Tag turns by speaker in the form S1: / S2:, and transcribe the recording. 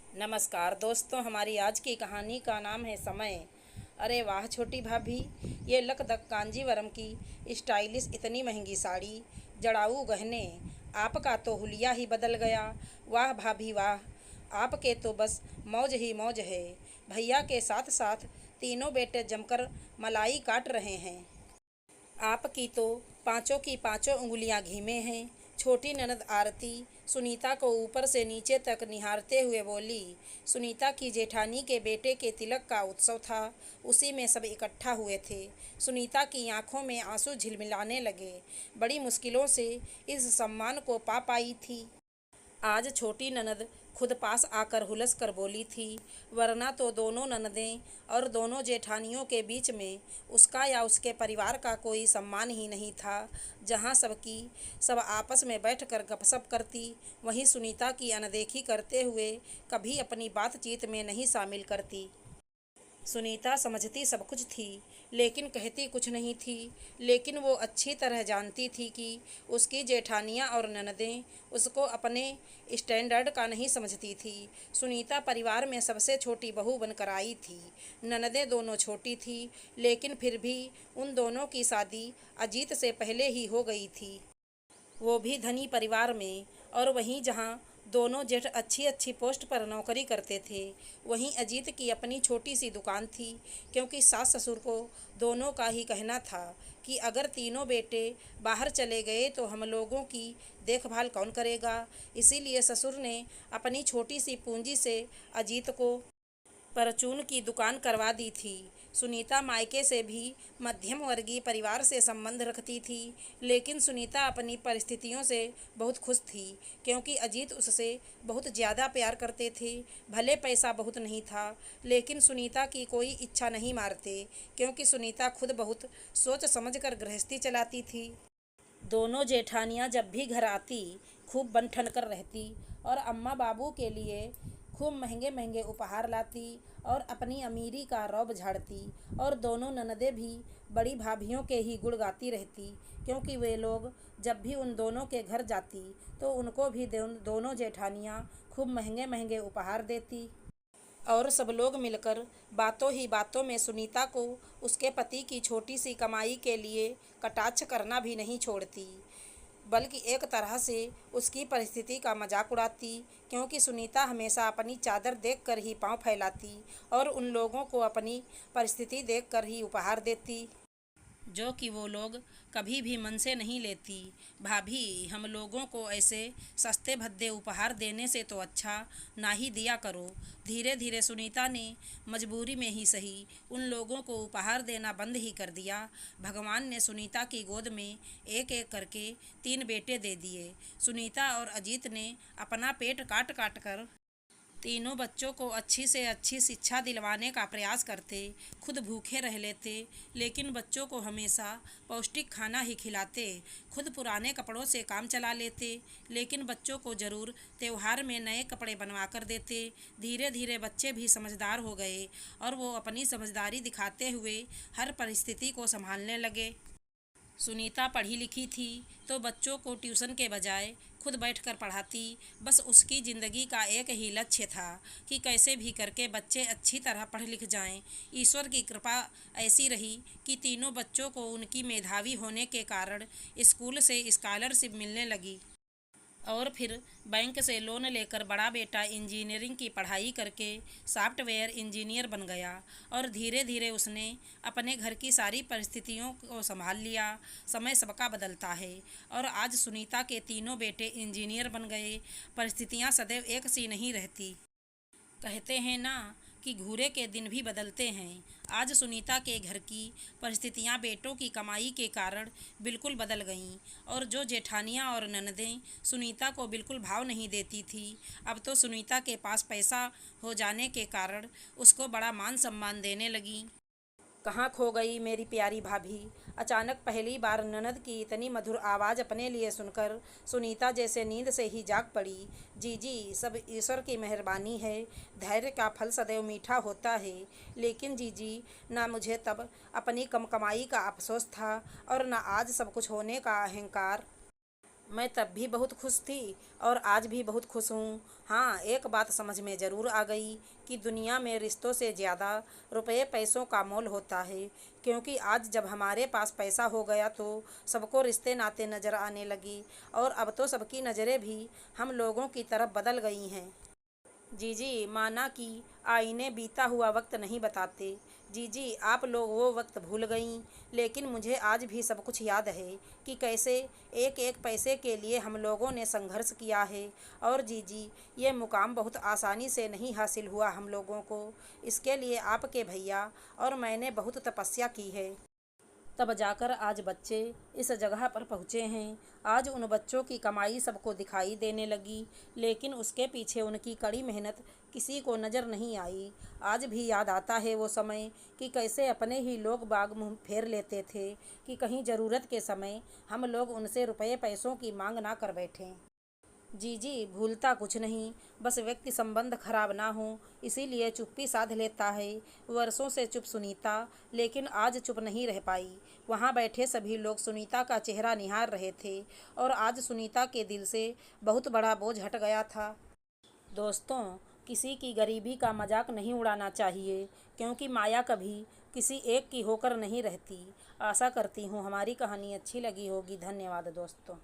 S1: नमस्कार दोस्तों, हमारी आज की कहानी का नाम है समय। अरे वाह छोटी भाभी, ये लकदक कांजीवरम की स्टाइलिश इतनी महंगी साड़ी, जड़ाऊ गहने, आपका तो हुलिया ही बदल गया। वाह भाभी वाह, आपके तो बस मौज ही मौज है। भैया के साथ साथ तीनों बेटे जमकर मलाई काट रहे हैं। आपकी तो पांचों की पांचों उंगलियां घी में हैं। छोटी ननद आरती सुनीता को ऊपर से नीचे तक निहारते हुए बोली। सुनीता की जेठानी के बेटे के तिलक का उत्सव था, उसी में सब इकट्ठा हुए थे। सुनीता की आंखों में आंसू झिलमिलाने लगे। बड़ी मुश्किलों से इस सम्मान को पा पाई थी। आज छोटी ननद खुद पास आकर हुलस कर बोली थी, वरना तो दोनों ननदें और दोनों जेठानियों के बीच में उसका या उसके परिवार का कोई सम्मान ही नहीं था। जहाँ सबकी सब आपस में बैठकर गपशप करती, वहीं सुनीता की अनदेखी करते हुए कभी अपनी बातचीत में नहीं शामिल करती। सुनीता समझती सब कुछ थी, लेकिन कहती कुछ नहीं थी। लेकिन वो अच्छी तरह जानती थी कि उसकी जेठानियाँ और ननदें उसको अपने स्टैंडर्ड का नहीं समझती थी। सुनीता परिवार में सबसे छोटी बहू बनकर आई थी। ननदें दोनों छोटी थी, लेकिन फिर भी उन दोनों की शादी अजीत से पहले ही हो गई थी, वो भी धनी परिवार में। और वहीं जहाँ दोनों जेठ अच्छी अच्छी पोस्ट पर नौकरी करते थे, वहीं अजीत की अपनी छोटी सी दुकान थी। क्योंकि सास ससुर को दोनों का ही कहना था कि अगर तीनों बेटे बाहर चले गए तो हम लोगों की देखभाल कौन करेगा। इसीलिए ससुर ने अपनी छोटी सी पूंजी से अजीत को परचून की दुकान करवा दी थी। सुनीता मायके से भी मध्यम वर्गीय परिवार से संबंध रखती थी, लेकिन सुनीता अपनी परिस्थितियों से बहुत खुश थी, क्योंकि अजीत उससे बहुत ज़्यादा प्यार करते थे। भले पैसा बहुत नहीं था, लेकिन सुनीता की कोई इच्छा नहीं मारते, क्योंकि सुनीता खुद बहुत सोच समझकर गृहस्थी चलाती थी। दोनों जेठानियाँ जब भी घर आती, खूब बन ठन कर रहती और अम्मा बाबू के लिए खूब महंगे महंगे उपहार लाती और अपनी अमीरी का रौब झाड़ती। और दोनों ननदें भी बड़ी भाभीयों के ही गुण गाती रहती, क्योंकि वे लोग जब भी उन दोनों के घर जाती तो उनको भी दोनों जेठानियाँ खूब महंगे महंगे उपहार देती। और सब लोग मिलकर बातों ही बातों में सुनीता को उसके पति की छोटी सी कमाई के लिए कटाक्ष करना भी नहीं छोड़ती, बल्कि एक तरह से उसकी परिस्थिति का मजाक उड़ाती। क्योंकि सुनीता हमेशा अपनी चादर देखकर ही पाँव फैलाती और उन लोगों को अपनी परिस्थिति देखकर ही उपहार देती, जो कि वो लोग कभी भी मन से नहीं लेती। भाभी, हम लोगों को ऐसे सस्ते भद्दे उपहार देने से तो अच्छा ना ही दिया करो। धीरे धीरे सुनीता ने मजबूरी में ही सही उन लोगों को उपहार देना बंद ही कर दिया। भगवान ने सुनीता की गोद में एक एक करके 3 बेटे दे दिए। सुनीता और अजीत ने अपना पेट काट काट कर तीनों बच्चों को अच्छी से अच्छी शिक्षा दिलवाने का प्रयास करते, खुद भूखे रह लेते, लेकिन बच्चों को हमेशा पौष्टिक खाना ही खिलाते। खुद पुराने कपड़ों से काम चला लेते, लेकिन बच्चों को ज़रूर त्योहार में नए कपड़े बनवा कर देते। धीरे धीरे बच्चे भी समझदार हो गए और वो अपनी समझदारी दिखाते हुए हर परिस्थिति को संभालने लगे। सुनीता पढ़ी लिखी थी, तो बच्चों को ट्यूशन के बजाय खुद बैठकर पढ़ाती। बस उसकी ज़िंदगी का एक ही लक्ष्य था कि कैसे भी करके बच्चे अच्छी तरह पढ़ लिख जाएं। ईश्वर की कृपा ऐसी रही कि तीनों बच्चों को उनकी मेधावी होने के कारण स्कूल से स्कॉलरशिप मिलने लगी। और फिर बैंक से लोन लेकर बड़ा बेटा इंजीनियरिंग की पढ़ाई करके सॉफ्टवेयर इंजीनियर बन गया। और धीरे धीरे उसने अपने घर की सारी परिस्थितियों को संभाल लिया। समय सबका बदलता है, और आज सुनीता के तीनों बेटे इंजीनियर बन गए। परिस्थितियां सदैव एक सी नहीं रहती। कहते हैं ना कि घूरे के दिन भी बदलते हैं। आज सुनीता के घर की परिस्थितियां बेटों की कमाई के कारण बिल्कुल बदल गईं। और जो जेठानियां और ननदें सुनीता को बिल्कुल भाव नहीं देती थी, अब तो सुनीता के पास पैसा हो जाने के कारण उसको बड़ा मान सम्मान देने लगीं। कहाँ खो गई मेरी प्यारी भाभी। अचानक पहली बार ननद की इतनी मधुर आवाज़ अपने लिए सुनकर सुनीता जैसे नींद से ही जाग पड़ी। जी जी, सब ईश्वर की मेहरबानी है। धैर्य का फल सदैव मीठा होता है। लेकिन जी जी, ना मुझे तब अपनी कम कमाई का अफसोस था और ना आज सब कुछ होने का अहंकार। मैं तब भी बहुत खुश थी और आज भी बहुत खुश हूँ। हाँ, एक बात समझ में ज़रूर आ गई कि दुनिया में रिश्तों से ज़्यादा रुपये पैसों का मोल होता है। क्योंकि आज जब हमारे पास पैसा हो गया तो सबको रिश्ते नाते नज़र आने लगी और अब तो सबकी नज़रें भी हम लोगों की तरफ बदल गई हैं। जी जी, माना कि आईने बीता हुआ वक्त नहीं बताते। जी जी, आप लोग वो वक्त भूल गईं, लेकिन मुझे आज भी सब कुछ याद है कि कैसे एक एक पैसे के लिए हम लोगों ने संघर्ष किया है। और जी जी, ये मुकाम बहुत आसानी से नहीं हासिल हुआ हम लोगों को। इसके लिए आपके भैया और मैंने बहुत तपस्या की है। तब जाकर आज बच्चे इस जगह पर पहुँचे हैं। आज उन बच्चों की कमाई सबको दिखाई देने लगी, लेकिन उसके पीछे उनकी कड़ी मेहनत किसी को नज़र नहीं आई। आज भी याद आता है वो समय कि कैसे अपने ही लोग बाग मुँह फेर लेते थे कि कहीं ज़रूरत के समय हम लोग उनसे रुपये पैसों की मांग ना कर बैठें। जी जी, भूलता कुछ नहीं, बस व्यक्ति संबंध खराब ना हो इसीलिए चुप्पी साध लेता है। वर्षों से चुप सुनीता, लेकिन आज चुप नहीं रह पाई। वहाँ बैठे सभी लोग सुनीता का चेहरा निहार रहे थे और आज सुनीता के दिल से बहुत बड़ा बोझ हट गया था। दोस्तों, किसी की गरीबी का मजाक नहीं उड़ाना चाहिए, क्योंकि माया कभी किसी एक की होकर नहीं रहती। आशा करती हूँ हमारी कहानी अच्छी लगी होगी। धन्यवाद दोस्तों।